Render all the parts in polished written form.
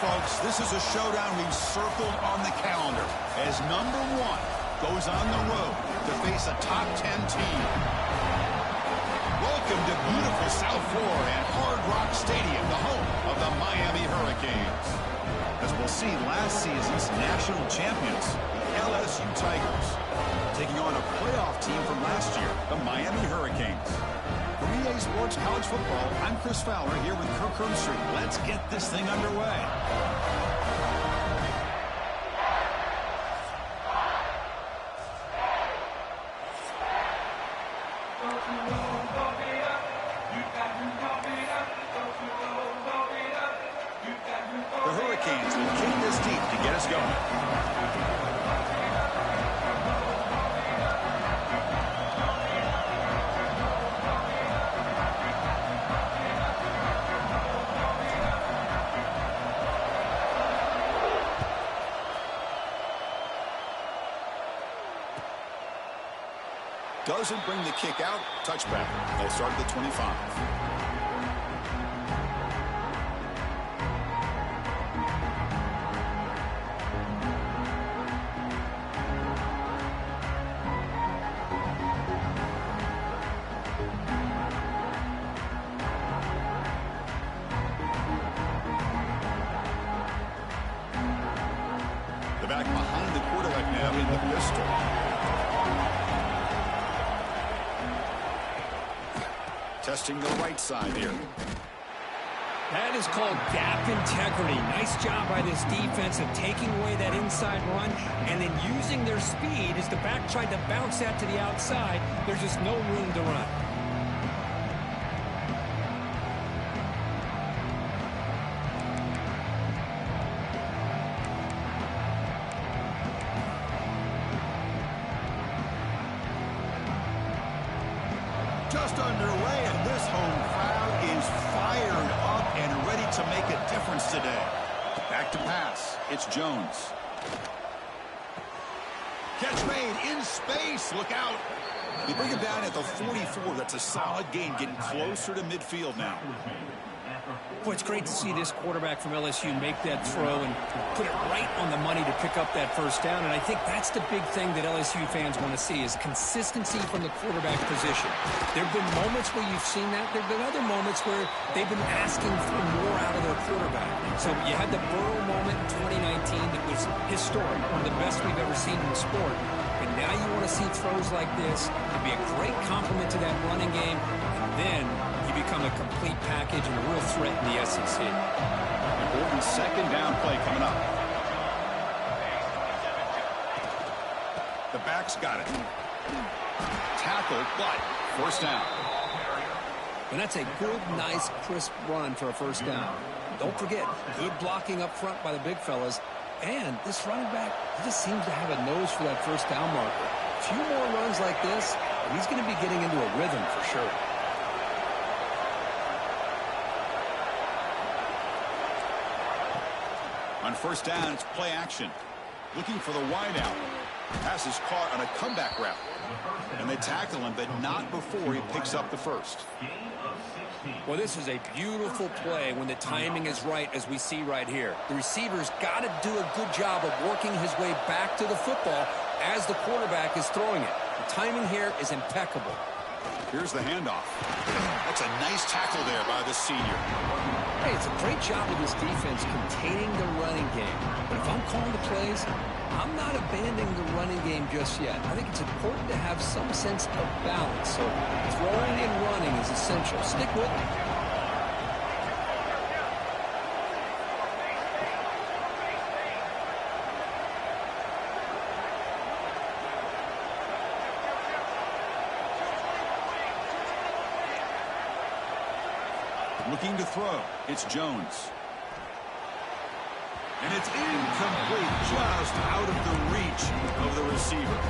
Folks, this is a showdown we've circled on the calendar as number 1 goes on the road to face a top 10 team. Welcome to beautiful South Florida and Hard Rock Stadium, the home of the Miami Hurricanes. As we'll see, last season's national champions, the LSU Tigers, taking on a playoff team from last year, the Miami Hurricanes. From EA Sports College Football, I'm Chris Fowler here with Kirk Herbstreit. Let's get this thing underway. The Hurricanes will kick this deep to get us going. Doesn't bring the kick out. Touchback. They'll start at the 25. The back behind the quarterback now in the pistol. Testing the right side here. That is called gap integrity. Nice job by this defense of taking away that inside run and then using their speed as the back tried to bounce that to the outside. There's just no room to run. Just underway, and this home crowd is fired up and ready to make a difference today. Back to pass. It's Jones. Catch made in space. Look out. They bring him down at the 44. That's a solid gain, getting closer to midfield now. Boy, it's great to see this quarterback from LSU make that throw and put it right on the money to pick up that first down. And I think that's the big thing that LSU fans want to see is consistency from the quarterback position. There have been moments where you've seen that. There have been other moments where they've been asking for more out of their quarterback. So you had the Burrow moment in 2019 that was historic, one of the best we've ever seen in the sport. And now you want to see throws like this. It'd be a great compliment to that running game. And then you become a complete package and a real threat in the SEC. Important second down play coming up. The back's got it. Tackled, but first down. And that's a good, nice, crisp run for a first down. Don't forget, good blocking up front by the big fellas. And this running back, he just seems to have a nose for that first down marker. A few more runs like this, and he's going to be getting into a rhythm for sure. On first down, it's play action. Looking for the wideout. Pass is caught on a comeback route. And they tackle him, but not before he picks up the first. Well, this is a beautiful play when the timing is right, as we see right here. The receiver's got to do a good job of working his way back to the football as the quarterback is throwing it. The timing here is impeccable. Here's the handoff. That's a nice tackle there by the senior. Hey, it's a great job of this defense containing the running game. But if I'm calling the plays, I'm not abandoning the running game just yet. I think it's important to have some sense of balance. So throwing and running is essential. Stick with me. Looking to throw. It's Jones. And it's incomplete, just out of the reach of the receiver.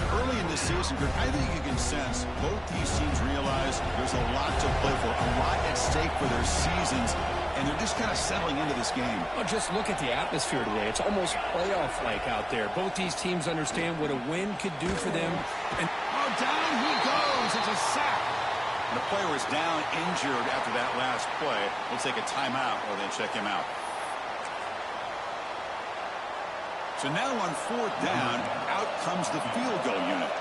Early in this season, Greg, I think you can sense both these teams realize there's a lot to play for, a lot at stake for their seasons, and they're just kind of settling into this game. Well, just look at the atmosphere today. It's almost playoff-like out there. Both these teams understand what a win could do for them. And oh, down he goes. It's a sack. The player is down injured after that last play. We'll take a timeout or then check him out. So now on 4th down, out comes the field goal unit.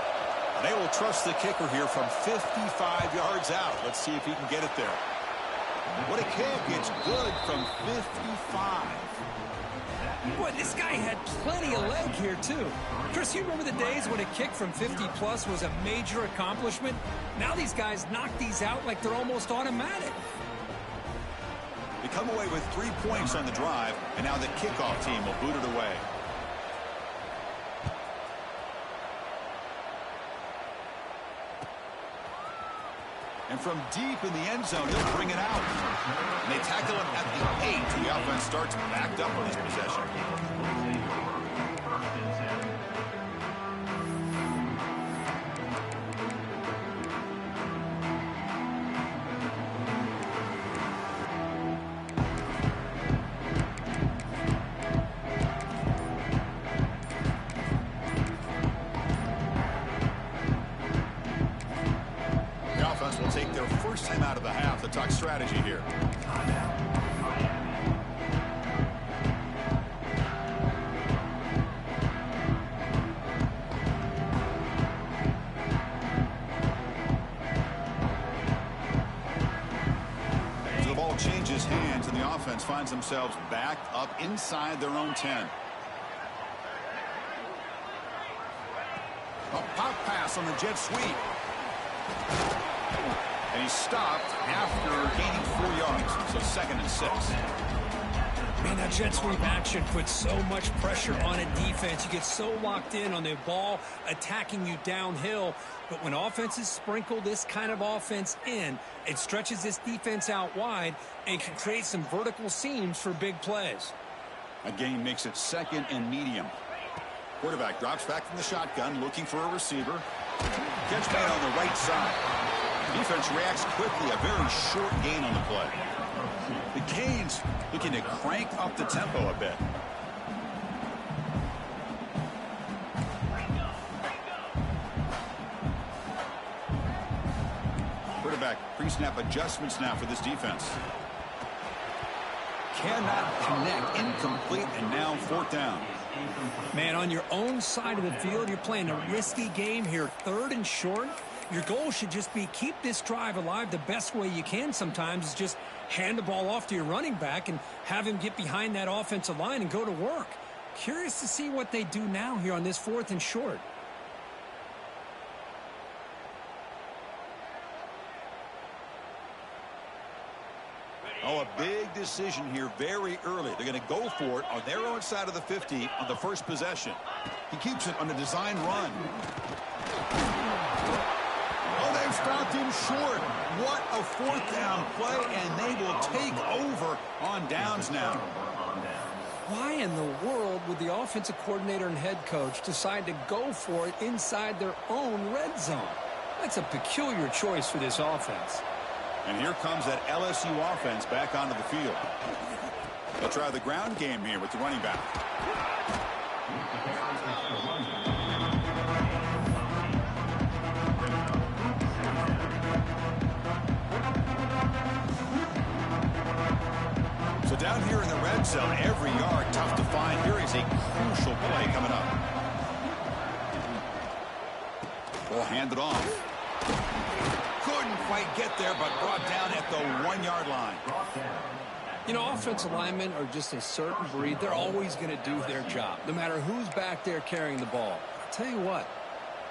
They will trust the kicker here from 55 yards out. Let's see if he can get it there. What a kick. It's good from 55. boy, this guy had plenty of leg here, too. Chris, you remember the days when a kick from 50-plus was a major accomplishment? Now these guys knock these out like they're almost automatic. They come away with 3 points on the drive, and now the kickoff team will boot it away. And from deep in the end zone, he'll bring it out. And they tackle him at the 8. The offense starts backed up on his possession. Will take their first time out of the half to talk strategy here. So the ball changes hands and the offense finds themselves backed up inside their own 10. A pop pass on the jet sweep. And he stopped after gaining 4 yards, so 2nd and 6. Man, that jet sweep action puts so much pressure on a defense. You get so locked in on the ball attacking you downhill. But when offenses sprinkle this kind of offense in, it stretches this defense out wide and can create some vertical seams for big plays. A gain makes it 2nd and medium. Quarterback drops back from the shotgun, looking for a receiver. Catch made on the right side. Defense reacts quickly, a very short gain on the play. The Canes looking to crank up the tempo a bit. Quarterback pre-snap adjustments now for this defense. Cannot connect, incomplete, and now 4th down. Man, on your own side of the field, you're playing a risky game here, 3rd and short. Your goal should just be keep this drive alive the best way you can sometimes is just hand the ball off to your running back and have him get behind that offensive line and go to work. Curious to see what they do now here on this 4th and short. Oh, a big decision here very early. They're going to go for it on their own side of the 50 on the first possession. He keeps it on a design run. Oh, they've stopped him short. What a 4th down play, and they will take over on downs now. Why in the world would the offensive coordinator and head coach decide to go for it inside their own red zone? That's a peculiar choice for this offense. And here comes that LSU offense back onto the field. They'll try the ground game here with the running back. So down here in the red zone, every yard tough to find. Here is a crucial play coming up. Ball handed off. Couldn't quite get there, but brought down at the 1-yard line. You know, offensive linemen are just a certain breed. They're always going to do their job, no matter who's back there carrying the ball. I'll tell you what,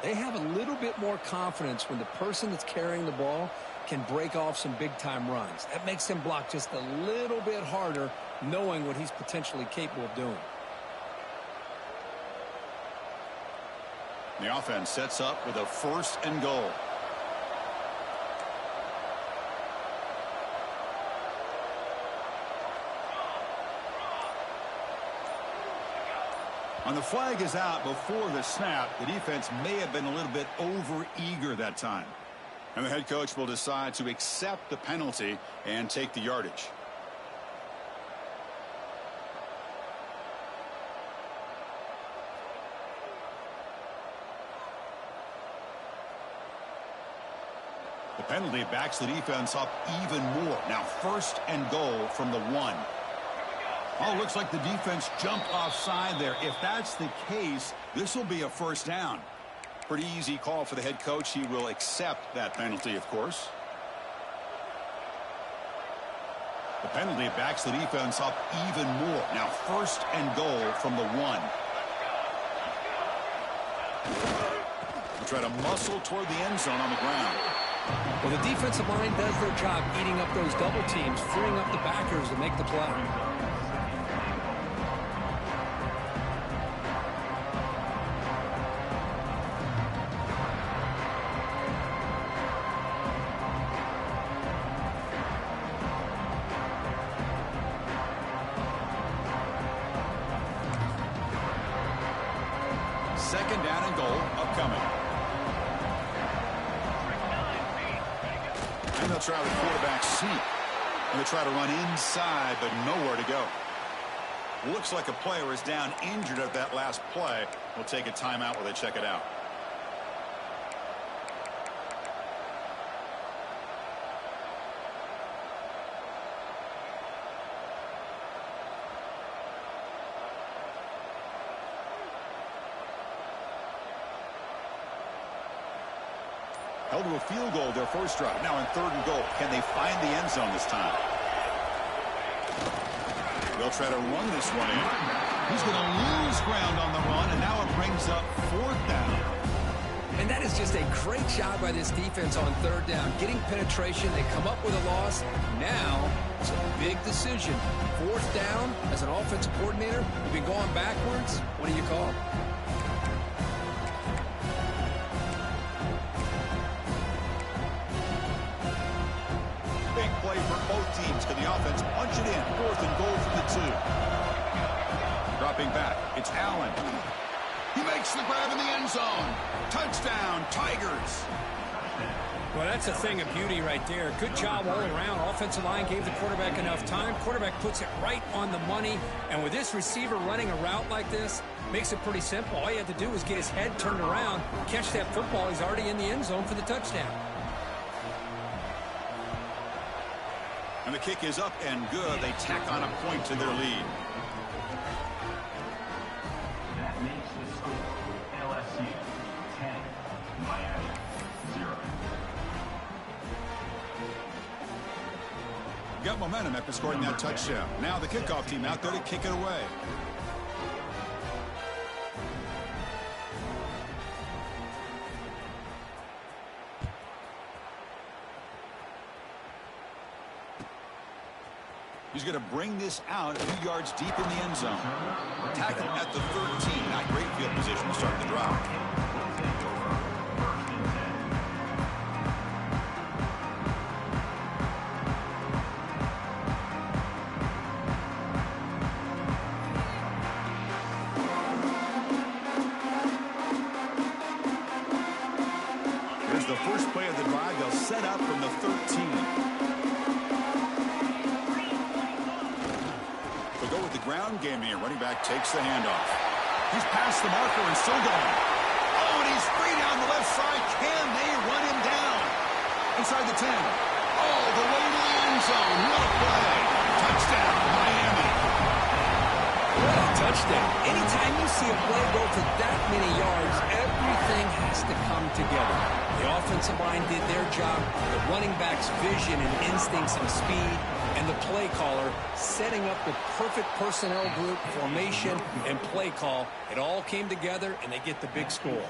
they have a little bit more confidence when the person that's carrying the ball can break off some big-time runs. That makes them block just a little bit harder, knowing what he's potentially capable of doing. The offense sets up with a 1st and goal. On the flag is out before the snap. The defense may have been a little bit over-eager that time. And the head coach will decide to accept the penalty and take the yardage. The penalty backs the defense up even more. Now 1st and goal from the 1. Oh, looks like the defense jumped offside there. If that's the case, this will be a 1st down. Pretty easy call for the head coach. He will accept that penalty, of course. The penalty backs the defense up even more. Now 1st and goal from the 1. We'll try to muscle toward the end zone on the ground. Well, the defensive line does their job eating up those double teams, freeing up the backers to make the play. Second down and goal upcoming. And they'll try the quarterback seat. And they'll try to run inside, but nowhere to go. Looks like a player is down injured at that last play. We'll take a timeout while they check it out. Held to a field goal their first drive. Now in 3rd and goal. Can they find the end zone this time? They'll try to run this one in. He's going to lose ground on the run, and now it brings up 4th down. And that is just a great job by this defense on 3rd down. Getting penetration, they come up with a loss. Now it's a big decision. 4th down, as an offensive coordinator, you've been going backwards. What do you call? Big play for both teams. Can the offense punch it in? 4th and goal from the 2. Dropping back. It's Allen. He makes the grab in the end zone. Touchdown, Tigers. Well, that's a thing of beauty right there. Good job all around. Offensive line gave the quarterback enough time. Quarterback puts it right on the money. And with this receiver running a route like this, makes it pretty simple. All you have to do is get his head turned around, catch that football. He's already in the end zone for the touchdown. And the kick is up and good. They tack on a point to their lead. That makes the score LSU 10, Miami 0. Got momentum after scoring that touchdown. Now the kickoff team out there to kick it away. He's going to bring this out a few yards deep in the end zone. Tackle at the 13. Not great field position to start the drive. Here's the first play of the drive. They'll set up from the 13. Go with the ground game here. Running back takes the handoff. He's past the marker and still going. Oh, and he's free down the left side. Can they run him down? Inside the 10. All the way to the end zone. What a play. Touchdown, Miami. What a touchdown. Anytime you see a play go for that many yards, everything has to come together. The offensive line did their job. The running back's vision and instincts and speed. And the play caller setting up the perfect personnel group, formation, and play call. It all came together, and they get the big score.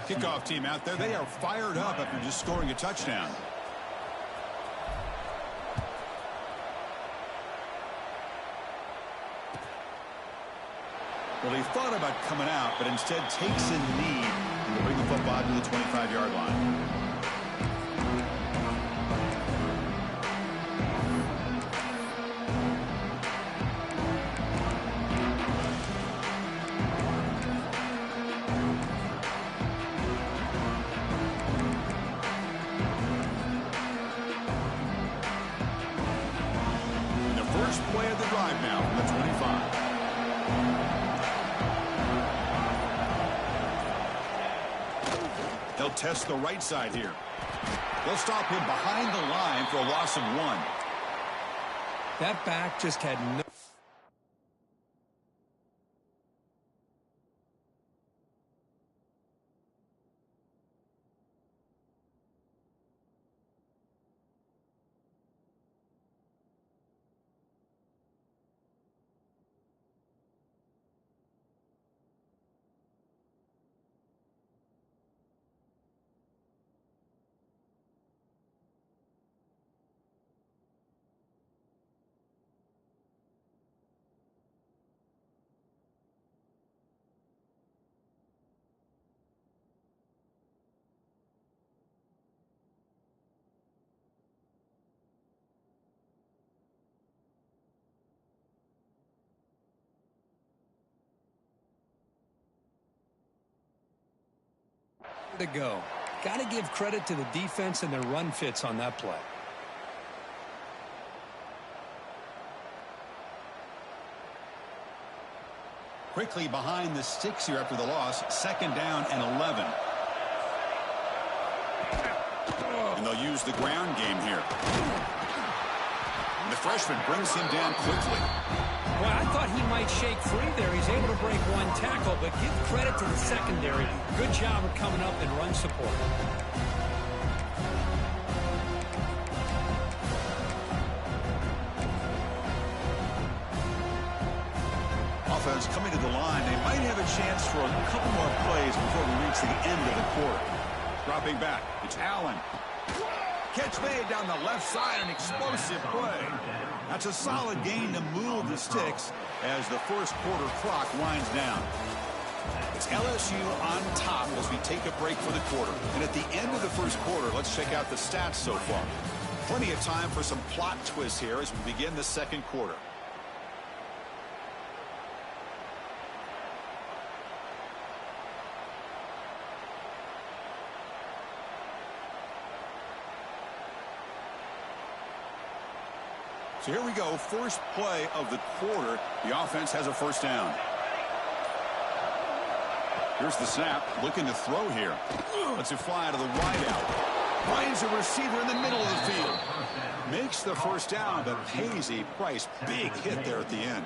Kickoff team out there. They are fired up after just scoring a touchdown. Well, he thought about coming out, but instead takes a knee to bring the football to the 25-yard line. play of the drive now from the 25. They'll test the right side here. They'll stop him behind the line for a loss of 1. That back just had no... to go. Got to give credit to the defense and their run fits on that play. Quickly behind the sticks here after the loss. 2nd down and 11. And they'll use the ground game here. And the freshman brings him down quickly. Well, I thought he might shake free there. He's able to break 1 tackle, but give credit to the secondary. Good job of coming up and run support. Offense coming to the line. They might have a chance for a couple more plays before we reach the end of the quarter. Dropping back. It's Allen. Catch made down the left side, an explosive play. That's a solid gain to move the sticks as the first quarter clock winds down. It's LSU on top as we take a break for the quarter. And at the end of the first quarter, let's check out the stats so far. Plenty of time for some plot twists here as we begin the second quarter. So here we go, first play of the quarter. The offense has a first down. Here's the snap, looking to throw here. Lets it fly out of the wideout. Finds a receiver in the middle of the field. Makes the first down, but pays a price. Big hit there at the end.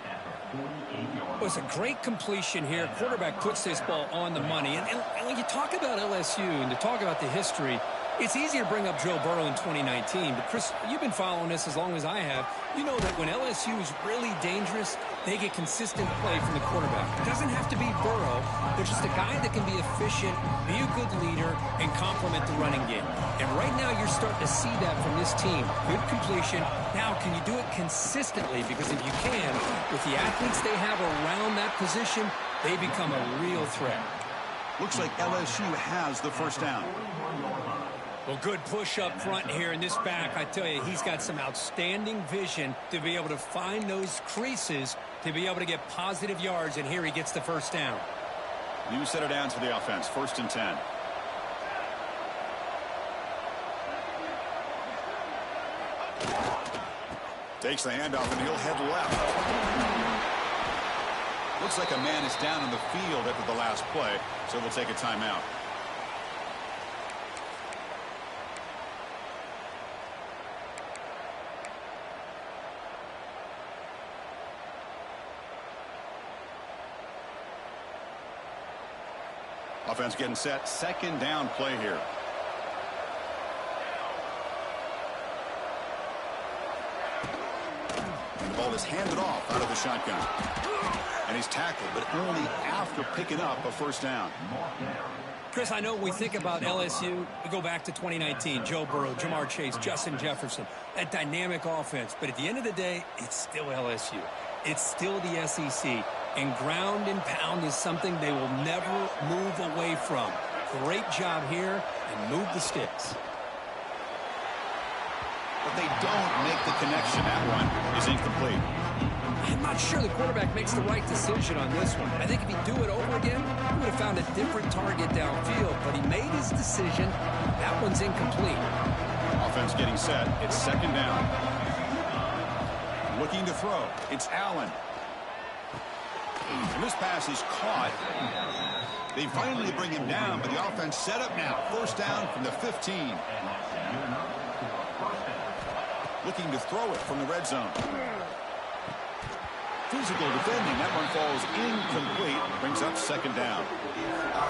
It was a great completion here. Quarterback puts this ball on the money. And when you talk about LSU and to talk about the history, it's easy to bring up Joe Burrow in 2019, but Chris, you've been following this as long as I have. You know that when LSU is really dangerous, they get consistent play from the quarterback. It doesn't have to be Burrow, but just a guy that can be efficient, be a good leader, and complement the running game. And right now you're starting to see that from this team. Good completion. Now, can you do it consistently? Because if you can, with the athletes they have around that position, they become a real threat. Looks like LSU has the first down. Well, good push up front here in this back. I tell you, he's got some outstanding vision to be able to find those creases, to be able to get positive yards, and here he gets the first down. New set of downs for the offense, 1st and 10. Takes the handoff, and he'll head left. Looks like a man is down in the field after the last play, so they'll take a timeout. Offense getting set. 2nd down play here. And the ball is handed off out of the shotgun. And he's tackled, but only after picking up a first down. Chris, I know when we think about LSU, we go back to 2019, Joe Burrow, Jamar Chase, Justin Jefferson, that dynamic offense. But at the end of the day, it's still LSU. It's still the SEC. And ground and pound is something they will never move away from. Great job here, and move the sticks. But they don't make the connection. That one is incomplete. I'm not sure the quarterback makes the right decision on this one. I think if he'd do it over again, he would have found a different target downfield. But he made his decision. That one's incomplete. Offense getting set. It's 2nd down. Looking to throw. It's Allen. And this pass is caught. They finally bring him down, but the offense set up now. First down from the 15. Looking to throw it from the red zone. Physical defending. That one falls incomplete. Brings up second down.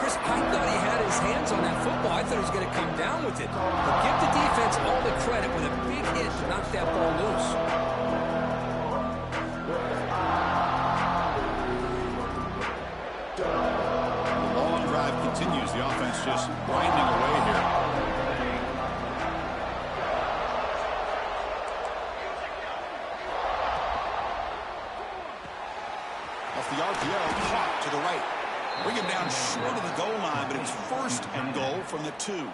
Chris, I thought he had his hands on that football. I thought he was going to come down with it. But give the defense all the credit with a big hit to knock that ball loose. The long drive continues. The offense just grinding away here. Off the RPO, caught to the right. Bring him down short of the goal line, but it's first and goal from the 2.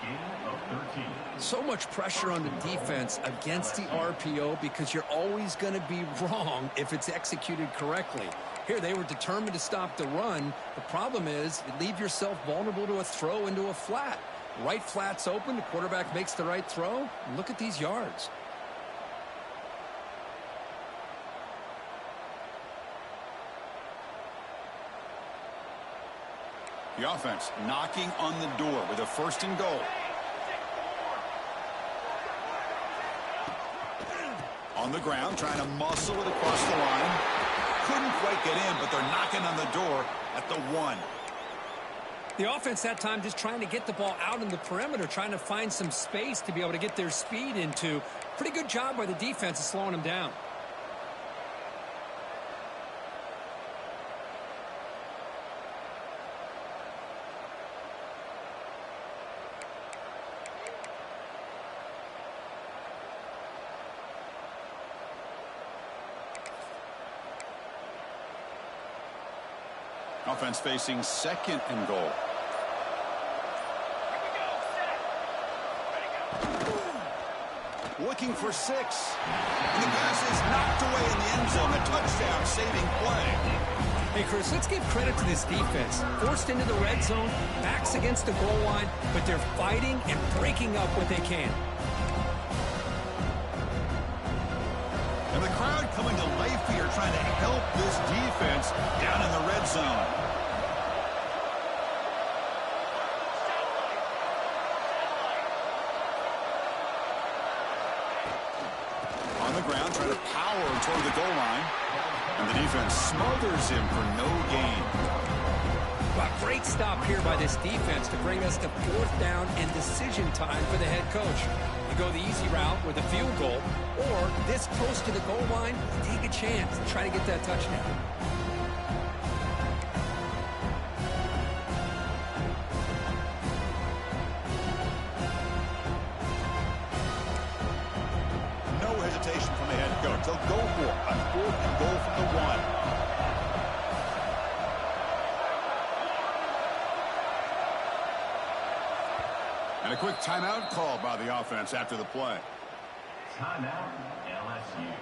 So much pressure on the defense against the RPO because you're always going to be wrong if it's executed correctly. Here, they were determined to stop the run. The problem is you leave yourself vulnerable to a throw into a flat. Right flat's open. The quarterback makes the right throw. And look at these yards. The offense knocking on the door with a first and goal. On the ground, trying to muscle it across the line. Couldn't quite get in, but they're knocking on the door at the 1. The offense that time just trying to get the ball out in the perimeter, trying to find some space to be able to get their speed into. Pretty good job by the defense of slowing them down. Offense facing second and goal. Looking for 6. And the pass is knocked away in the end zone. A touchdown saving play. Hey, Chris, let's give credit to this defense. Forced into the red zone, backs against the goal line, but they're fighting and breaking up what they can. And the crowd coming to life here, trying to help this defense down in the red zone. On the ground, trying to power toward the goal line. And the defense smothers him for no gain. Well, great stop here by this defense to bring us to 4th down and decision time for the head coach. You go the easy route with a field goal, or this close to the goal line, take a chance and try to get that touchdown. No hesitation from the head coach. They'll go for it on 4th and goal from the 1. And a quick timeout called by the offense after the play. Timeout, LSU.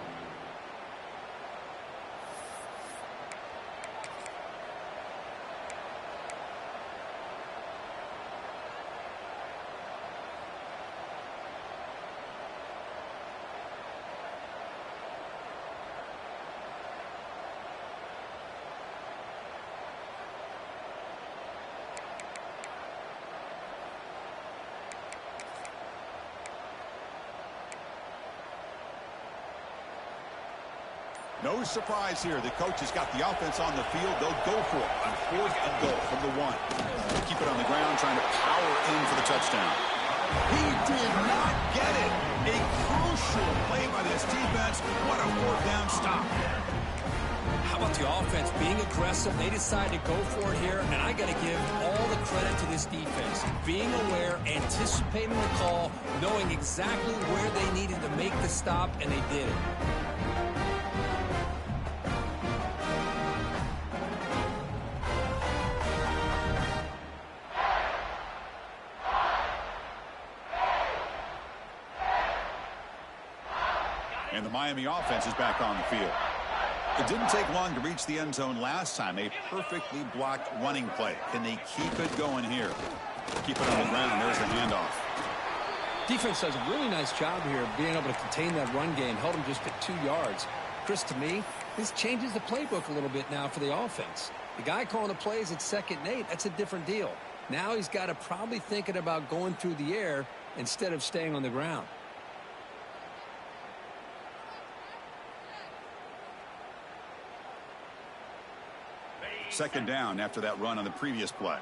No surprise here. The coach has got the offense on the field. They'll go for it on 4th and goal from the 1. Keep it on the ground, trying to power in for the touchdown. He did not get it. A crucial play by this defense. What a 4th down stop. How about the offense being aggressive? They decide to go for it here, and I got to give all the credit to this defense. Being aware, anticipating the call, knowing exactly where they needed to make the stop, and they did it. And the Miami offense is back on the field. It didn't take long to reach the end zone last time. A perfectly blocked running play. Can they keep it going here? Keep it on the ground. There's the handoff. Defense does a really nice job here of being able to contain that run game. Held them just at 2 yards. Chris, to me, this changes the playbook a little bit now for the offense. The guy calling the plays at 2nd and 8, that's a different deal. Now he's got to probably thinking about going through the air instead of staying on the ground. Second down after that run on the previous play.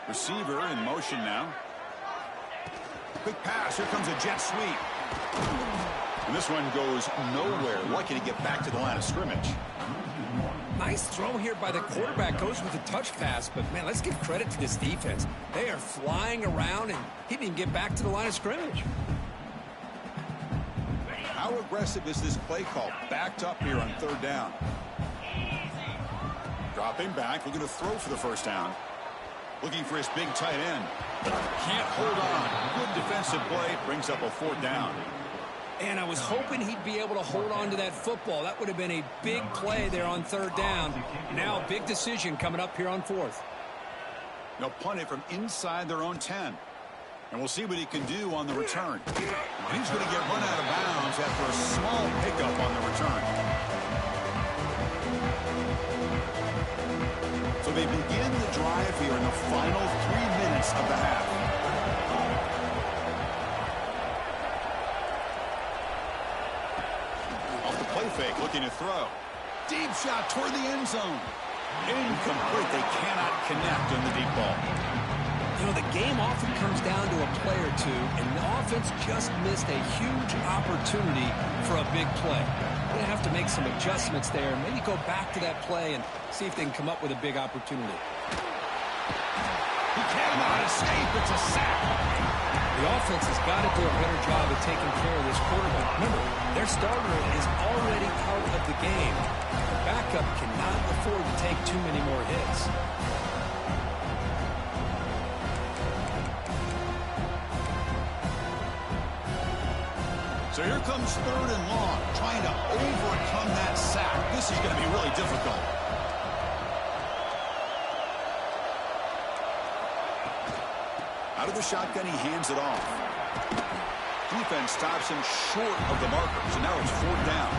Receiver in motion now. Quick pass. Here comes a jet sweep. And this one goes nowhere. Lucky to get back to the line of scrimmage. Nice throw here by the quarterback. Goes with a touch pass. But, man, let's give credit to this defense. They are flying around, and he didn't get back to the line of scrimmage. How aggressive is this play call? Backed up here on 3rd down. Dropping back. Looking to throw for the first down. Looking for his big tight end. Can't hold on. Good defensive play. Brings up a 4th down. And I was hoping he'd be able to hold on to that football. That would have been a big play there on 3rd down. Now a big decision coming up here on 4th. They'll punt it from inside their own 10. And we'll see what he can do on the return. And he's going to get run out of bounds after a small pickup on the return. So they begin the drive here in the final 3 minutes of the half. Off the play fake, looking to throw. Deep shot toward the end zone. Incomplete. They cannot connect on the deep ball. You know, the game often comes down to a play or two, and the offense just missed a huge opportunity for a big play. They're going to have to make some adjustments there, maybe go back to that play and see if they can come up with a big opportunity. He cannot escape. It's a sack. The offense has got to do a better job of taking care of this quarterback. Remember, their starter is already out of the game. The backup cannot afford to take too many more hits. So here comes 3rd and long, trying to overcome that sack. This is going to be really difficult. Out of the shotgun, he hands it off. Defense stops him short of the marker, so now it's 4th down.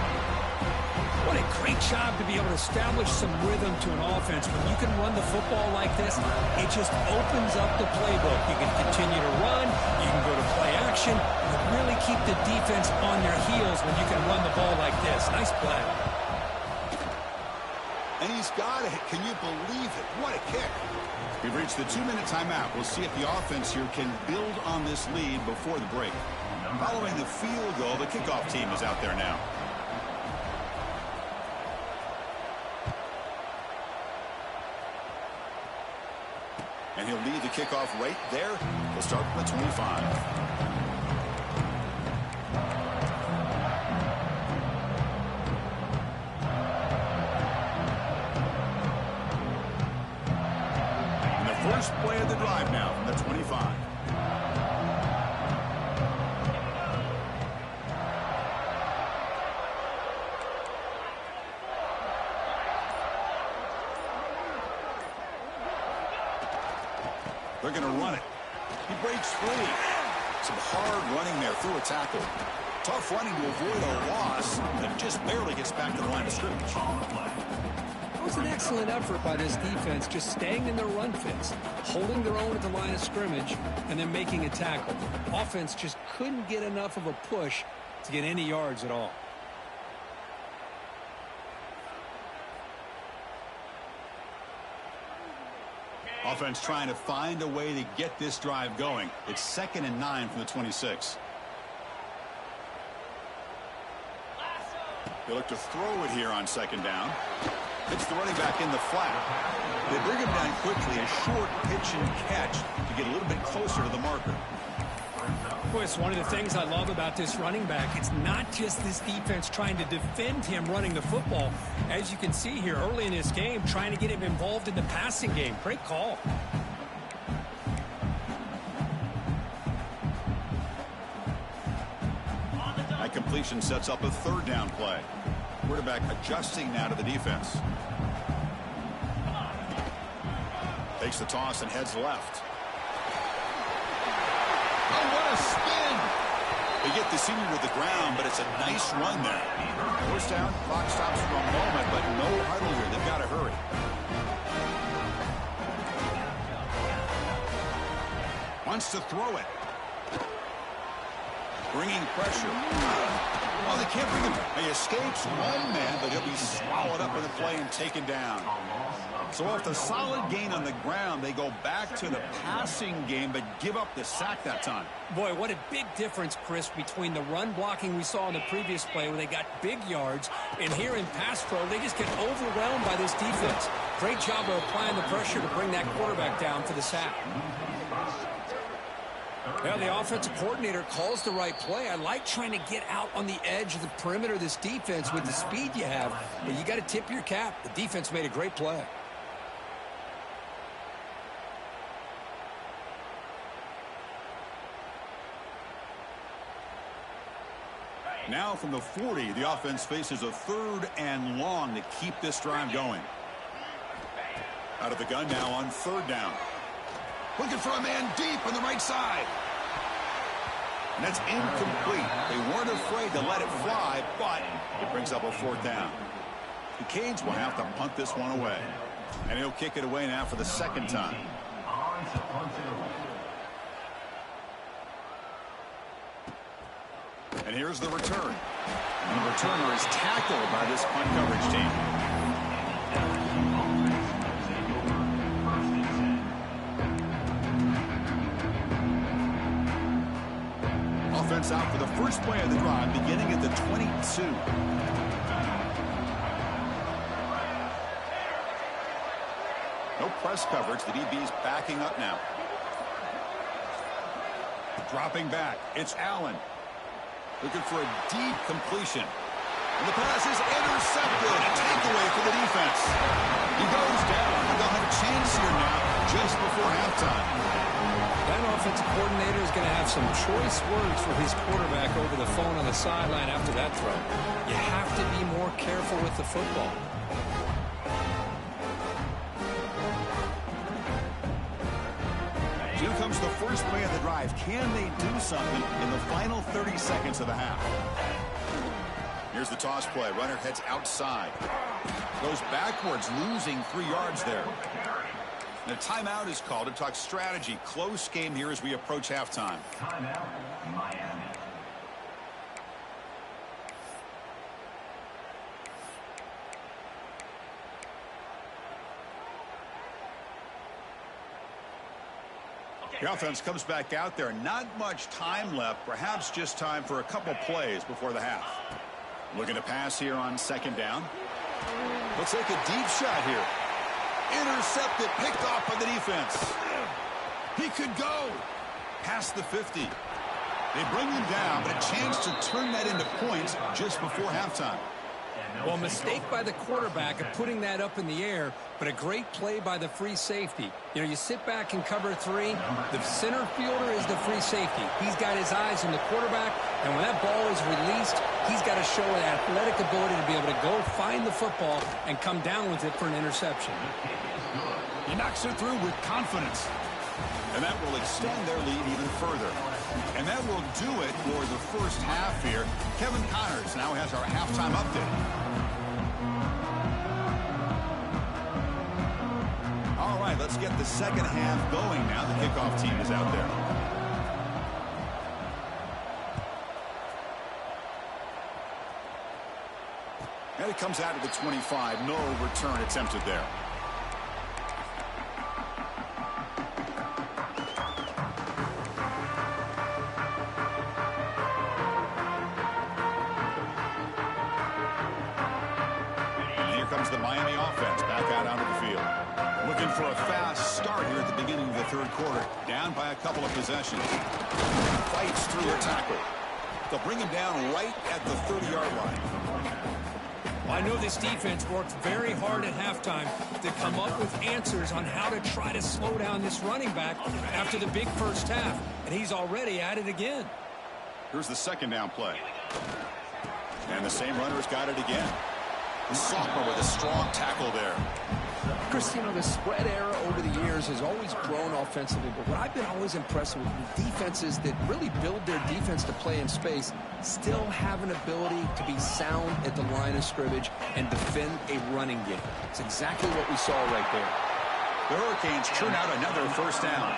What a great job to be able to establish some rhythm to an offense. When you can run the football like this, it just opens up the playbook. You can continue to run, you can go to play action, and really keep the defense on their heels when you can run the ball like this. Nice play. And he's got it. Can you believe it? What a kick. We've reached the 2-minute timeout. We'll see if the offense here can build on this lead before the break. Following the field goal, the kickoff team is out there now. And he'll lead the kickoff right there. We'll start from the 25. First play of the drive now from the 25. They're going to run it. He breaks free. Some hard running there through a tackle. Tough running to avoid a loss, and just barely gets back to the line of scrimmage. It was an excellent effort by this defense, just staying in their run fits, holding their own at the line of scrimmage, and then making a tackle. Offense just couldn't get enough of a push to get any yards at all. Offense trying to find a way to get this drive going. It's 2nd and 9 from the 26. They look to throw it here on 2nd down. It's the running back in the flat. They bring him down quickly, a short pitch and catch to get a little bit closer to the marker. Boy, it's one of the things I love about this running back. It's not just this defense trying to defend him running the football. As you can see here early in this game, trying to get him involved in the passing game. Great call. That completion sets up a 3rd down play. Quarterback adjusting now to the defense. Takes the toss and heads left. Oh, what a spin! They get the senior to the ground, but it's a nice run there. First down, clock stops for a moment, but no huddle here. They've got to hurry. Wants to throw it. Bringing pressure. Oh, they can't bring him. He escapes one man, but he'll be swallowed up in the play and taken down. So after a solid gain on the ground, they go back to the passing game, but give up the sack that time. Boy, what a big difference, Chris, between the run blocking we saw in the previous play where they got big yards, and here in pass pro, they just get overwhelmed by this defense. Great job of applying the pressure to bring that quarterback down for the sack. Well, the offensive coordinator calls the right play. I like trying to get out on the edge of the perimeter of this defense with the speed you have, but you got to tip your cap. The defense made a great play. Now from the 40, the offense faces a 3rd and long to keep this drive going. Out of the gun now on 3rd down. Looking for a man deep on the right side. And that's incomplete. They weren't afraid to let it fly, but it brings up a 4th down. The Canes will have to punt this one away. And he'll kick it away now for the 2nd time. And here's the return. And the returner is tackled by this punt coverage team. Offense out for the first play of the drive, beginning at the 22. No press coverage. The DB's backing up now. Dropping back. It's Allen. Looking for a deep completion. And the pass is intercepted. A takeaway for the defense. He goes down. And they'll have a chance here now just before halftime. That offensive coordinator is going to have some choice words for his quarterback over the phone on the sideline after that throw. You have to be more careful with the football. Here comes the first play of the drive. Can they do something in the final 30 seconds of the half? Here's the toss play. Runner heads outside. Goes backwards, losing 3 yards there. And a timeout is called to talk strategy. Close game here as we approach halftime. Timeout, Miami. The offense comes back out there. Not much time left. Perhaps just time for a couple plays before the half. Looking to pass here on 2nd down. Looks like a deep shot here. Intercepted, picked off by the defense. He could go past the 50. They bring him down, but a chance to turn that into points just before halftime. Well, mistake by the quarterback of putting that up in the air, but a great play by the free safety. You know, you sit back and cover 3. The center fielder is the free safety. He's got his eyes on the quarterback, and when that ball is released, he's got to show an athletic ability to be able to go find the football and come down with it for an interception. He knocks it through with confidence. And that will extend their lead even further. And that will do it for the first half here. Kevin Connors now has our halftime update. All right, let's get the second half going now. The kickoff team is out there. And it comes out of the 25. No return attempted there. Comes the Miami offense back out onto the field. Looking for a fast start here at the beginning of the 3rd quarter. Down by a couple of possessions. Fights through a tackle. They'll bring him down right at the 30-yard line. Well, I know this defense worked very hard at halftime to come up with answers on how to try to slow down this running back after the big first half. And he's already at it again. Here's the 2nd down play. And the same runner's got it again. Sophomore with a strong tackle there. Chris, you know, the spread era over the years has always grown offensively, but what I've been always impressed with defenses that really build their defense to play in space still have an ability to be sound at the line of scrimmage and defend a running game. It's exactly what we saw right there. The Hurricanes churn out another first down.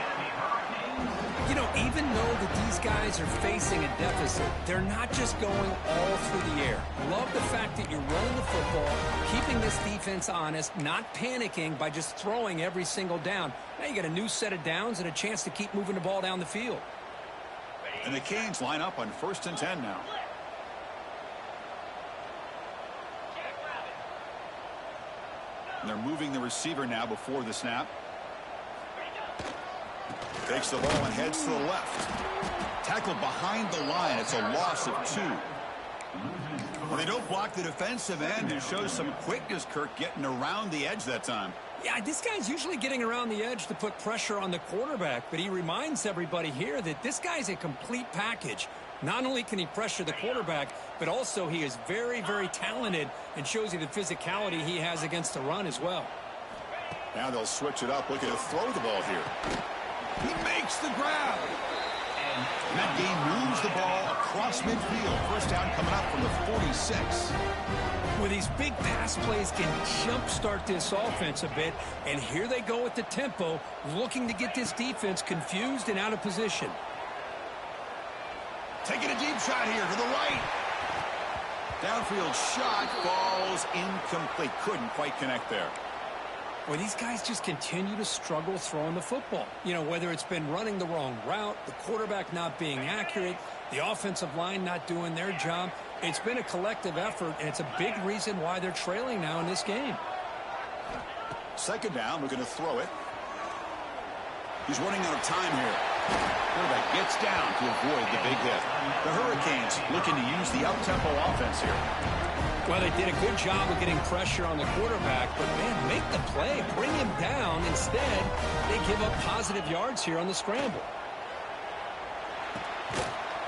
You know, even though that these guys are facing a deficit, they're not just going all through the air. Love the fact that you're running the football, keeping this defense honest, not panicking by just throwing every single down. Now you got a new set of downs and a chance to keep moving the ball down the field. And the Canes line up on 1st and 10 now. And they're moving the receiver now before the snap. Takes the ball and heads to the left. Tackled behind the line. It's a loss of 2. Well, they don't block the defensive end. It shows some quickness, Kirk, getting around the edge that time. Yeah, this guy's usually getting around the edge to put pressure on the quarterback, but he reminds everybody here that this guy's a complete package. Not only can he pressure the quarterback, but also he is very, very talented and shows you the physicality he has against the run as well. Now they'll switch it up, looking to throw the ball here. He makes the grab. And that game moves the ball across midfield. First down coming up from the 46. Well, these big pass plays can jumpstart this offense a bit, and here they go with the tempo, looking to get this defense confused and out of position. Taking a deep shot here to the right. Downfield shot falls incomplete. Couldn't quite connect there. Well, these guys just continue to struggle throwing the football. You know, whether it's been running the wrong route, the quarterback not being accurate, the offensive line not doing their job. It's been a collective effort, and it's a big reason why they're trailing now in this game. Second down, we're going to throw it. He's running out of time here. Quarterback gets down to avoid the big hit. The Hurricanes looking to use the up-tempo offense here. Well, they did a good job of getting pressure on the quarterback, but, man, make the play. Bring him down. Instead, they give up positive yards here on the scramble.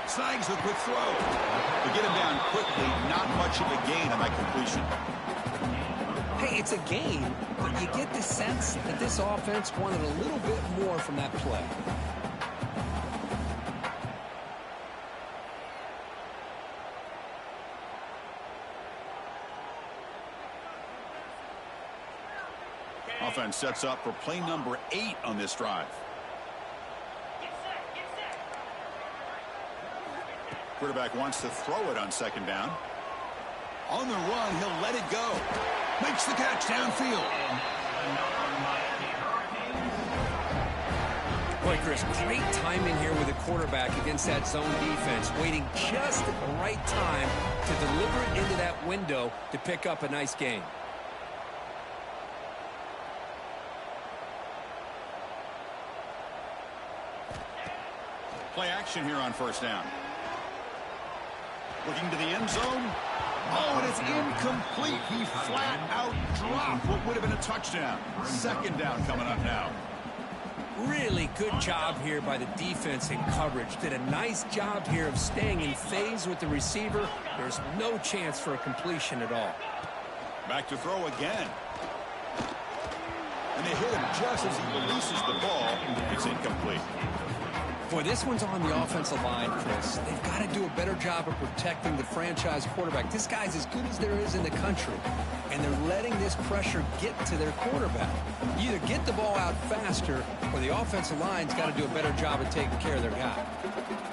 Snags the quick throw. They get him down quickly. Not much of a gain on that completion. Hey, it's a gain, but you get the sense that this offense wanted a little bit more from that play. Offense sets up for play number 8 on this drive. Quarterback wants to throw it on second down. On the run, he'll let it go. Makes the catch downfield. Boy, Chris, great timing here with the quarterback against that zone defense, waiting just at the right time to deliver it into that window to pick up a nice gain. Play action here on first down. Looking to the end zone. Oh, and it's incomplete. He flat out dropped what would have been a touchdown. Second down coming up now. Really good job here by the defense in coverage. Did a nice job here of staying in phase with the receiver. There's no chance for a completion at all. Back to throw again. And they hit him just as he releases the ball. It's incomplete. Boy, this one's on the offensive line, Chris. They've got to do a better job of protecting the franchise quarterback. This guy's as good as there is in the country, and they're letting this pressure get to their quarterback. You either get the ball out faster, or the offensive line's got to do a better job of taking care of their guy.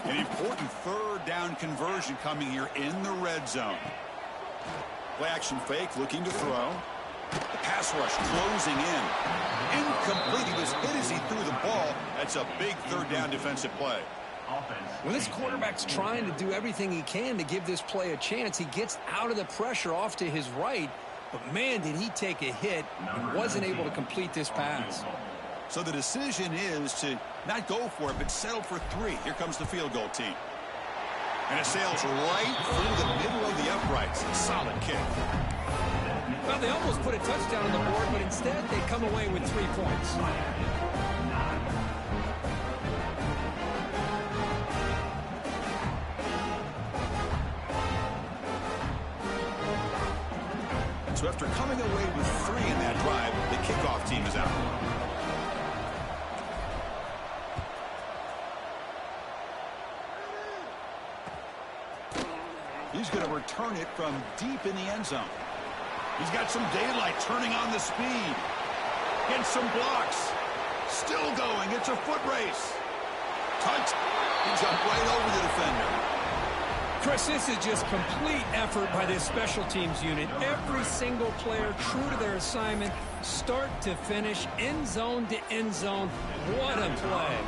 An important third down conversion coming here in the red zone. Play action fake, looking to throw. The pass rush closing in. Incomplete. He was hit as he threw the ball. That's a big third down defensive play. Well, this quarterback's trying to do everything he can to give this play a chance. He gets out of the pressure off to his right, but man, did he take a hit and wasn't able to complete this pass. So the decision is to not go for it, but settle for 3. Here comes the field goal team. And it sails right through the middle of the uprights. A solid kick. Well, they almost put a touchdown on the board, but instead they come away with 3 points. So after coming away with 3 in that drive, the kickoff team is out. He's going to return it from deep in the end zone. He's got some daylight, turning on the speed. Gets some blocks. Still going. It's a foot race. Touch. He jumped right over the defender. Chris, this is just complete effort by this special teams unit. Every single player true to their assignment, start to finish, end zone to end zone. What a play.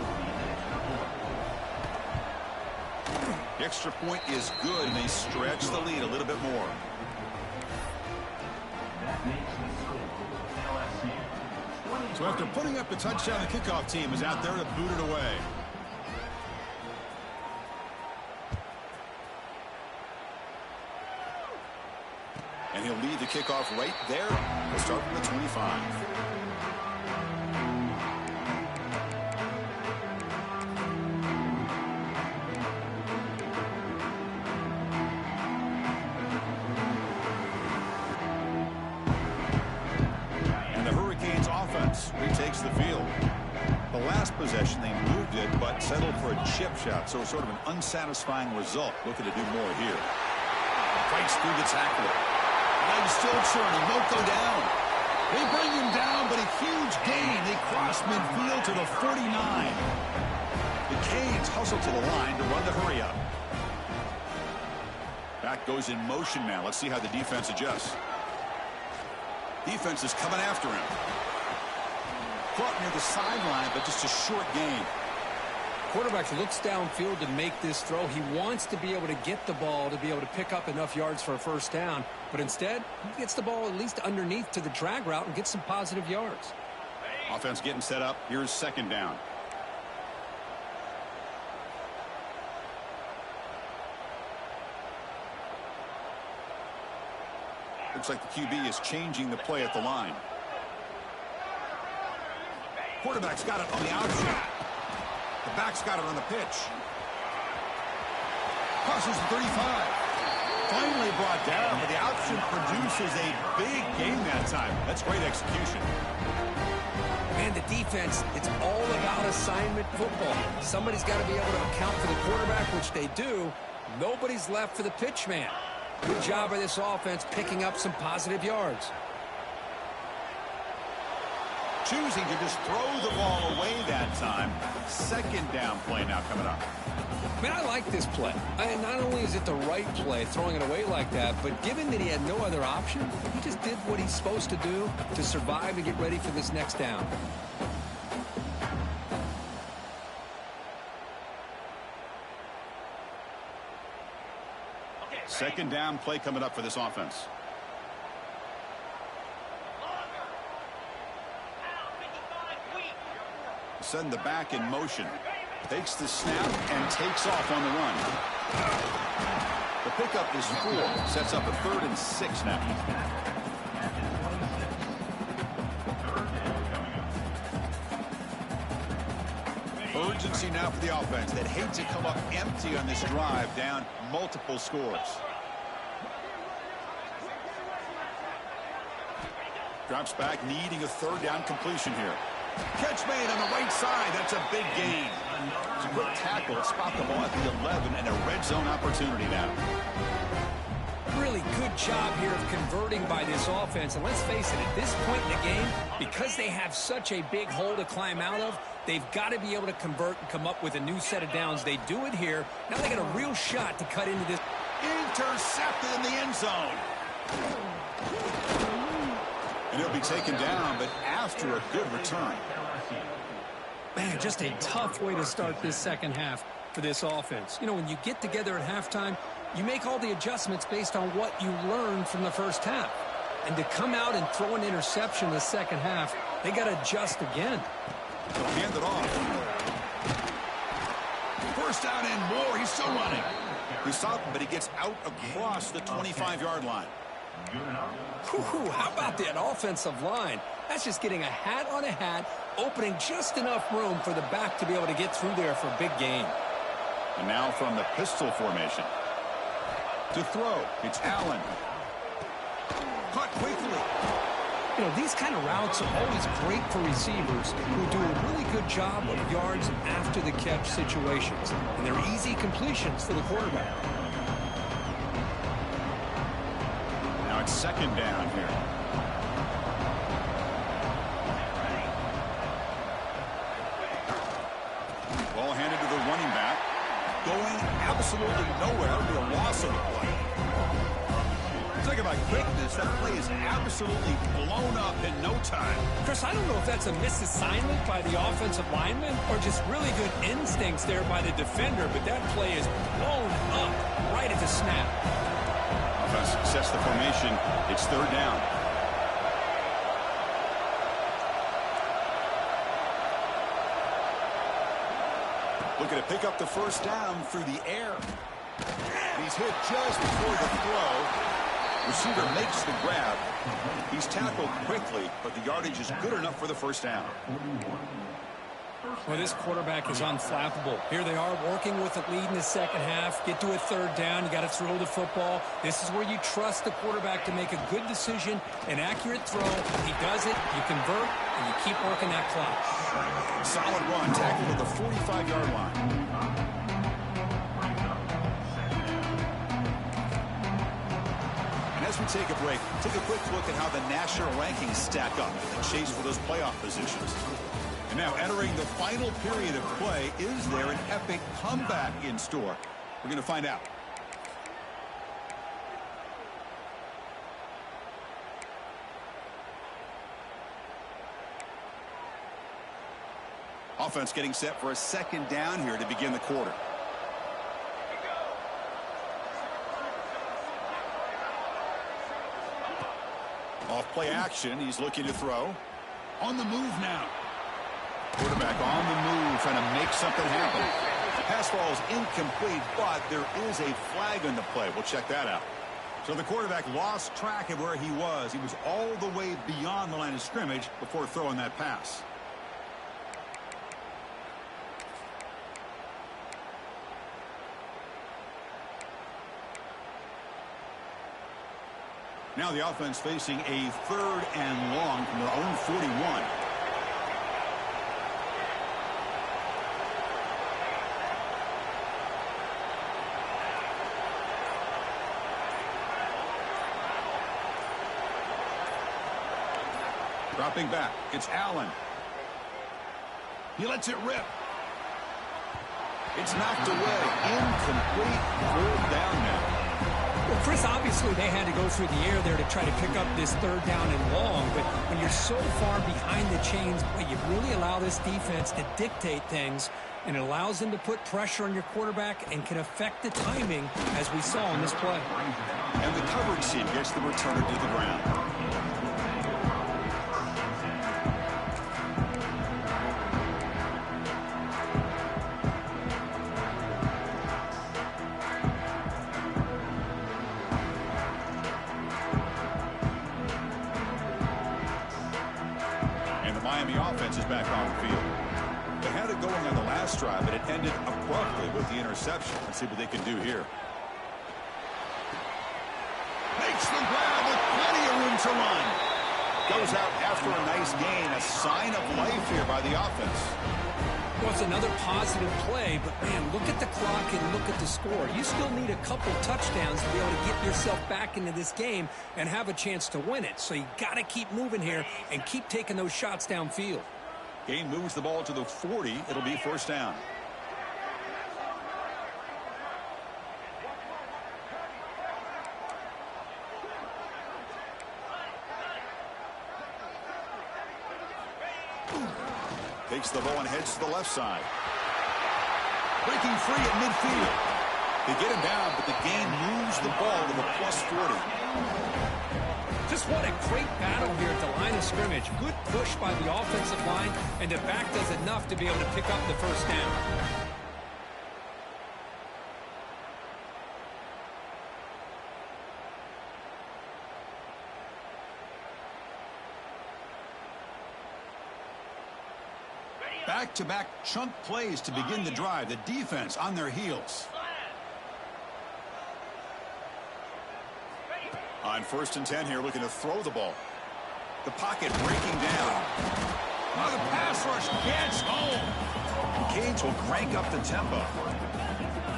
The extra point is good, and they stretch the lead a little bit more. So after putting up the touchdown, the kickoff team is out there to boot it away. And he'll lead the kickoff right there. We'll start from the 25. And the Hurricanes offense retakes the field. The last possession, they moved it, but settled for a chip shot. So sort of an unsatisfying result. Looking to do more here. Breaks through the tackler. Legs still churning, won't go down. They bring him down, but a huge gain. They cross midfield to the 49. The Canes hustle to the line to run the hurry up. Back goes in motion now. Let's see how the defense adjusts. Defense is coming after him. Caught near the sideline, but just a short gain. Quarterback looks downfield to make this throw. He wants to be able to get the ball to be able to pick up enough yards for a first down. But instead, he gets the ball at least underneath to the drag route and gets some positive yards. Offense getting set up. Here's second down. Looks like the QB is changing the play at the line. Quarterback's got it on the outside. The back's got it on the pitch. Crosses the 35. Finally brought down, but the option produces a big gain that time. That's great execution. And the defense, it's all about assignment football. Somebody's got to be able to account for the quarterback, which they do. Nobody's left for the pitch man. Good job by this offense picking up some positive yards. Choosing to just throw the ball away that time. Second down play now coming up. Man, I like this play. Not only is it the right play, throwing it away like that, but given that he had no other option, he just did what he's supposed to do to survive and get ready for this next down. Second down play coming up for this offense. Send the back in motion. Takes the snap and takes off on the run. The pickup is 4. Sets up a 3rd and 6 now. Urgency now for the offense that hate to come up empty on this drive, down multiple scores. Drops back, needing a 3rd down completion here. Catch made on the right side. That's a big gain. It's a quick tackle to spot the ball at the 11 and a red zone opportunity now. Really good job here of converting by this offense. And let's face it, at this point in the game, because they have such a big hole to climb out of, they've got to be able to convert and come up with a new set of downs. They do it here. Now they got a real shot to cut into this. Intercepted in the end zone. And he'll be taken down, but after a good return. Man, just a tough way to start this second half for this offense. You know, when you get together at halftime, you make all the adjustments based on what you learned from the first half. And to come out and throw an interception in the second half, they got to adjust again. They'll hand it off. First down and more. He's still running. He stopped, but he gets out across the 25-yard line. Whew, how about that offensive line? That's just getting a hat on a hat, opening just enough room for the back to be able to get through there for a big gain. And now from the pistol formation. To throw, it's Allen. Caught quickly. You know, these kind of routes are always great for receivers who do a really good job of yards after the catch situations. And they're easy completions for the quarterback. Now it's second down here. Ball handed to the running back. Going absolutely nowhere. It'll be a loss of the play. Talk about quickness. That play is absolutely blown up in no time. Chris, I don't know if that's a misassignment by the offensive lineman or just really good instincts there by the defender, but that play is blown up right at the snap. Offense sets the formation. It's third down. Looking to pick up the first down through the air. He's hit just before the throw. Receiver makes the grab. He's tackled quickly, but the yardage is good enough for the first down. Well, this quarterback is unflappable. Here they are working with a lead in the second half. Get to a third down. You got to throw the football. This is where you trust the quarterback to make a good decision, an accurate throw. He does it, you convert, and you keep working that clock. Solid run, tackled at the 45-yard line. As we take a break, take a quick look at how the national rankings stack up in the chase for those playoff positions. And now entering the final period of play, is there an epic comeback in store? We're going to find out. Offense getting set for a second down here to begin the quarter. Off play action, he's looking to throw. On the move now. Quarterback on the move, trying to make something happen. Pass ball is incomplete, but there is a flag on the play. We'll check that out. So the quarterback lost track of where he was. He was all the way beyond the line of scrimmage before throwing that pass. Now the offense facing a third and long from their own 41. Dropping back, it's Allen. He lets it rip. It's knocked away. Incomplete. Third down now. Well, Chris, obviously they had to go through the air there to try to pick up this third down and long, but when you're so far behind the chains, boy, you really allow this defense to dictate things, and it allows them to put pressure on your quarterback and can affect the timing, as we saw in this play. And the coverage team gets the returner to the ground. Miami offense is back on the field. They had it going on the last drive, but it ended abruptly with the interception. Let's see what they can do here. Makes the grab with plenty of room to run. Goes out after a nice gain. A sign of life here by the offense. Well, it's another positive play, but, man, look at the clock and look at the score. You still need a couple touchdowns to be able to get yourself back into this game and have a chance to win it. So you got to keep moving here and keep taking those shots downfield. Gain moves the ball to the 40. It'll be first down. Takes the ball and heads to the left side. Breaking free at midfield. They get him down, but the gain moves the ball to the plus 40. Just what a great battle here at the line of scrimmage. Good push by the offensive line, and the back does enough to be able to pick up the first down. Back-to-back chunk plays to begin the drive. The defense on their heels. On On 1st and 10 here, looking to throw the ball. The pocket breaking down. Oh, the pass rush gets home. Canes will crank up the tempo.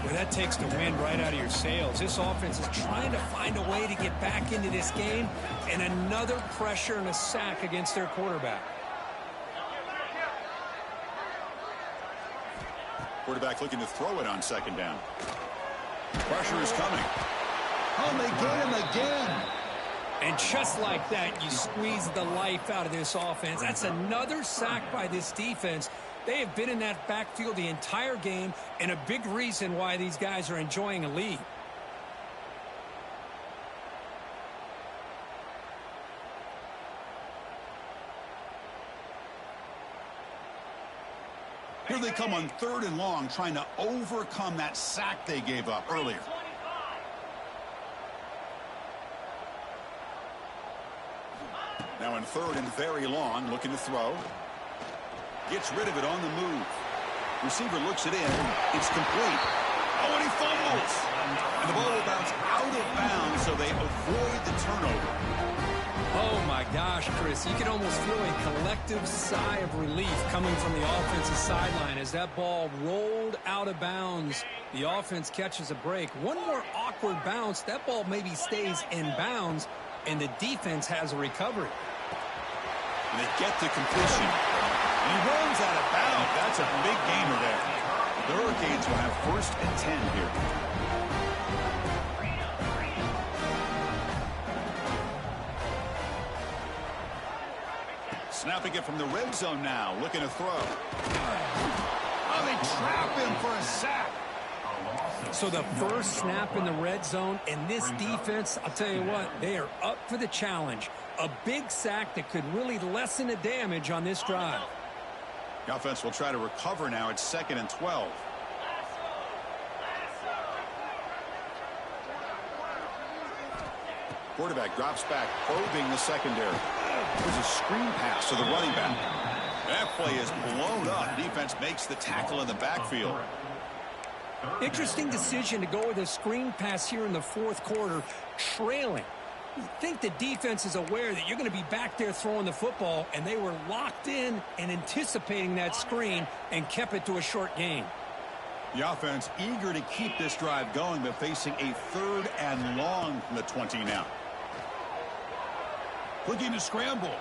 Well, that takes the wind right out of your sails. This offense is trying to find a way to get back into this game, and another pressure and a sack against their quarterback. Quarterback looking to throw it on 2nd down. Pressure is coming. Oh, they get him again. And just like that, you squeeze the life out of this offense. That's another sack by this defense. They have been in that backfield the entire game, and a big reason why these guys are enjoying a lead. Here they come on 3rd and long, trying to overcome that sack they gave up earlier. Now in 3rd and very long, looking to throw. Gets rid of it on the move. Receiver looks it in. It's complete. Oh, and he fumbles. And the ball will bounce out of bounds, so they avoid the turnover. Oh, my gosh, Chris. You can almost feel a collective sigh of relief coming from the offensive sideline as that ball rolled out of bounds. The offense catches a break. One more awkward bounce. That ball maybe stays in bounds, and the defense has a recovery. And they get the completion. And he runs out of bounds. That's a big gainer there. The Hurricanes will have 1st and 10 here. Snapping it from the red zone now. Looking to throw. Oh, they trap him for a sack. So the first snap in the red zone, and this defense, I'll tell you what, they are up for the challenge. A big sack that could really lessen the damage on this drive. The offense will try to recover now. It's 2nd and 12. Quarterback drops back, probing the secondary. There's a screen pass to the running back. That play is blown up. Defense makes the tackle in the backfield. Interesting decision to go with a screen pass here in the 4th quarter, trailing. You think the defense is aware that you're going to be back there throwing the football, and they were locked in and anticipating that screen and kept it to a short gain. The offense eager to keep this drive going, but facing a 3rd and long from the 20 now. Looking to scramble.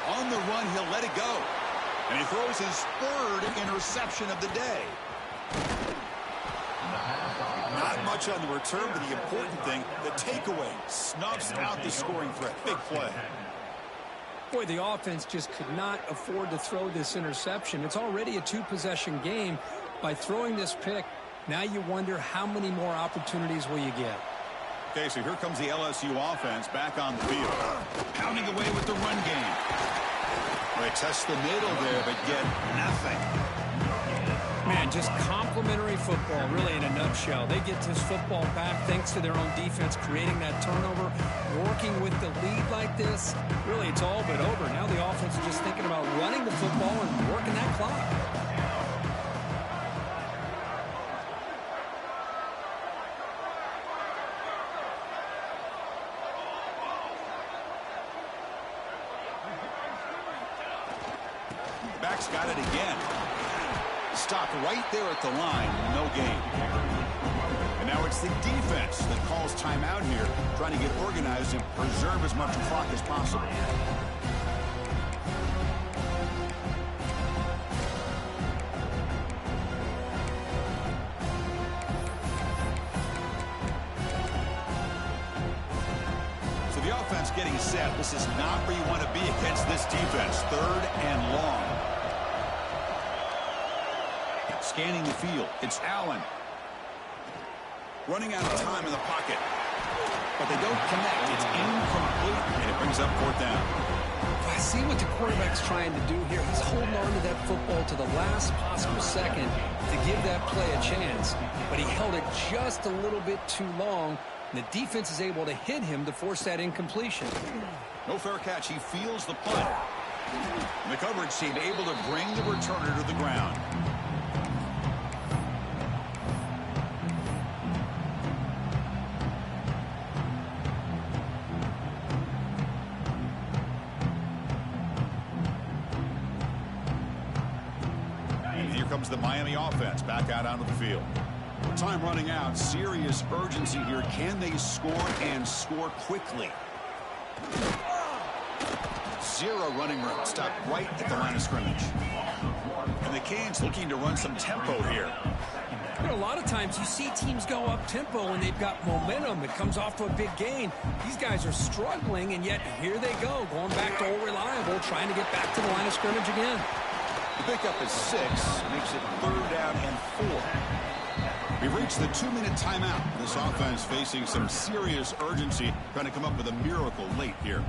On the run, he'll let it go. And he throws his 3rd interception of the day. Not much on the return, but the important thing, the takeaway, snuffs out the scoring threat. Big play. Boy, the offense just could not afford to throw this interception. It's already a 2-possession game. By throwing this pick, now you wonder how many more opportunities will you get. Okay, so here comes the LSU offense back on the field. Pounding away with the run game. They test the middle there, but get nothing. Man, just complimentary football, really, in a nutshell. They get this football back thanks to their own defense, creating that turnover, working with the lead like this. Really, it's all but over. Now the offense is just thinking about running the football and working that clock. Back's got it again. Stopped right there at the line. No gain. And now it's the defense that calls timeout here, trying to get organized and preserve as much clock as possible. So the offense getting set. This is not where you want to be against this defense. 3rd and long. Scanning the field. It's Allen. Running out of time in the pocket. But they don't connect. It's incomplete. And it brings up 4th down. I see what the quarterback's trying to do here. He's holding on to that football to the last possible second to give that play a chance. But he held it just a little bit too long. And the defense is able to hit him to force that incompletion. No fair catch. He feels the punt. And the coverage team able to bring the returner to the ground. here comes the Miami offense back out onto the field. Time running out. Serious urgency here. Can they score and score quickly? Zero running room. Stop right at the line of scrimmage. And the Canes looking to run some tempo here. You know, a lot of times you see teams go up tempo and they've got momentum. It comes off to a big gain. These guys are struggling, and yet here they go, going back to old reliable, trying to get back to the line of scrimmage again. The pickup is 6, makes it 3rd down and 4. We've reached the 2-minute timeout. This offense facing some serious urgency, trying to come up with a miracle late here.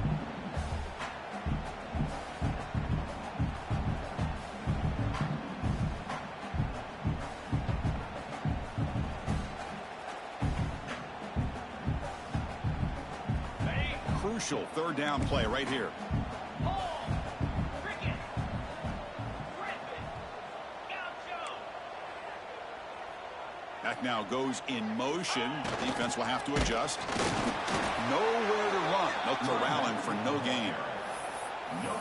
Crucial 3rd down play right here. Back now goes in motion. Defense will have to adjust. Nowhere to run. They'll corral him for no gain.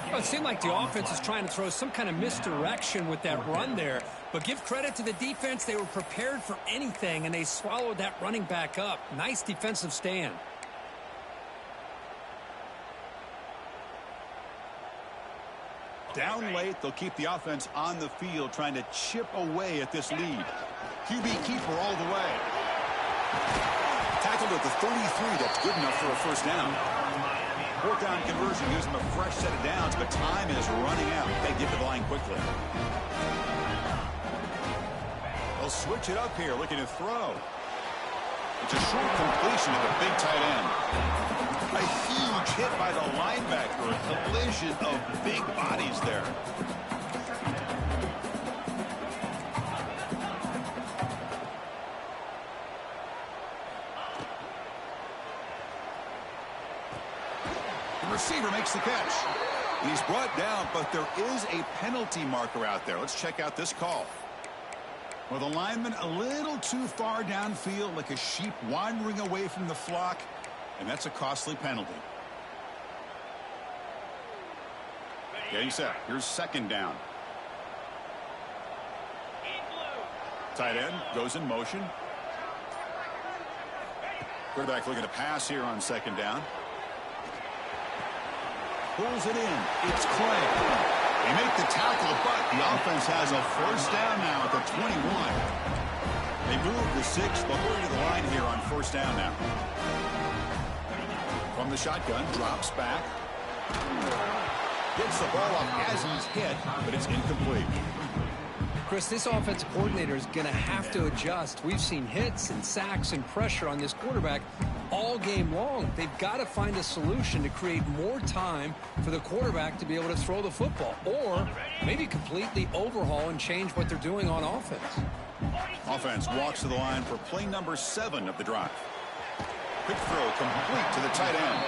Well, it seemed like the offense is trying to throw some kind of misdirection with that run there. But give credit to the defense. They were prepared for anything, and they swallowed that running back up. Nice defensive stand. Down late, they'll keep the offense on the field, trying to chip away at this lead. QB keeper all the way. Tackled at the 33. That's good enough for a 1st down. 4th down conversion gives them a fresh set of downs, but time is running out. They get to the line quickly. They'll switch it up here, looking to throw. It's a short completion to the big tight end. A huge hit by the linebacker. A collision of big bodies there. The receiver makes the catch. He's brought down, but there is a penalty marker out there. Let's check out this call. Well, the lineman a little too far downfield, like a sheep wandering away from the flock, and that's a costly penalty. Getting set. Here's 2nd down. Tight end goes in motion. Quarterback looking to pass here on 2nd down. Pulls it in. It's Clay. They make the tackle, but the offense has a 1st down now at the 21. They move the 6. They'll hurry to the line here on 1st down now. From the shotgun, drops back. Gets the ball up as he's hit, but it's incomplete. Chris, this offensive coordinator is going to have to adjust. We've seen hits and sacks and pressure on this quarterback all game long. They've got to find a solution to create more time for the quarterback to be able to throw the football, or maybe completely overhaul and change what they're doing on offense. Offense walks to the line for play number 7 of the drive. Quick throw complete to the tight end.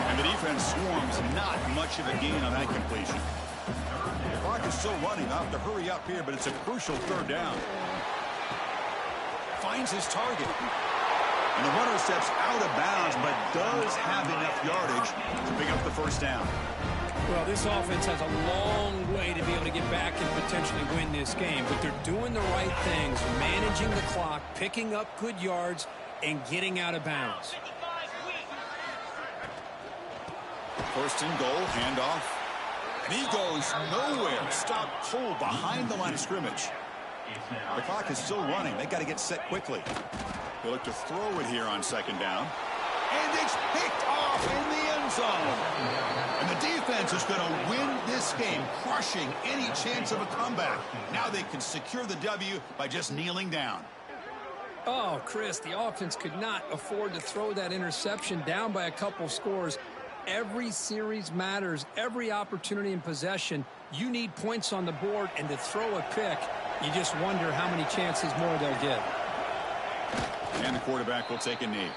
And the defense swarms, not much of a gain on that completion. The clock is still running. They'll have to hurry up here, but it's a crucial 3rd down. Finds his target. And the runner steps out of bounds, but does have enough yardage to pick up the 1st down. Well, this offense has a long way to be able to get back and potentially win this game, but they're doing the right things, managing the clock, picking up good yards, and getting out of bounds. 1st and goal, handoff. And he goes nowhere. Stop cold behind the line of scrimmage. The clock is still running. They've got to get set quickly. They look to throw it here on 2nd down. And it's picked off in the end zone. And the defense is going to win this game, crushing any chance of a comeback. Now they can secure the W by just kneeling down. Oh, Chris, the offense could not afford to throw that interception down by a couple scores. Every series matters. Every opportunity in possession, you need points on the board, and to throw a pick, you just wonder how many chances more they'll get. And the quarterback will take a knee.